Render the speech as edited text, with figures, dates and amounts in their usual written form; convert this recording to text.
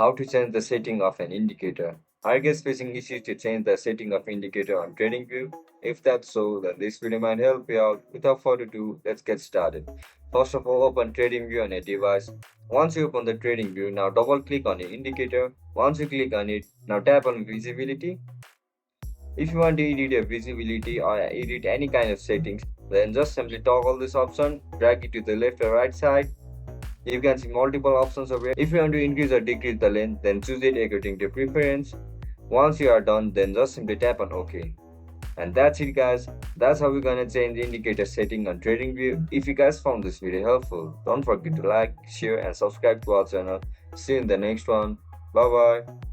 How to change the setting of an indicator. Are you guys facing issues to change the setting of indicator on TradingView? If that's so, then this video might help you out. Without further ado, let's get started. First of all, open TradingView on a device. Once you open the TradingView, now double click on the indicator. Once you click on it, now tap on visibility. If you want to edit your visibility or edit any kind of settings, then just simply toggle this option, drag it to the left or right side. You can see multiple options over here. If you want to increase or decrease the length, then choose it according to preference. Once you are done, then just simply tap on OK. And that's it guys. That's how we're gonna change the indicator setting on TradingView. If you guys found this video helpful, don't forget to like, share and subscribe to our channel. See you in the next one. Bye bye.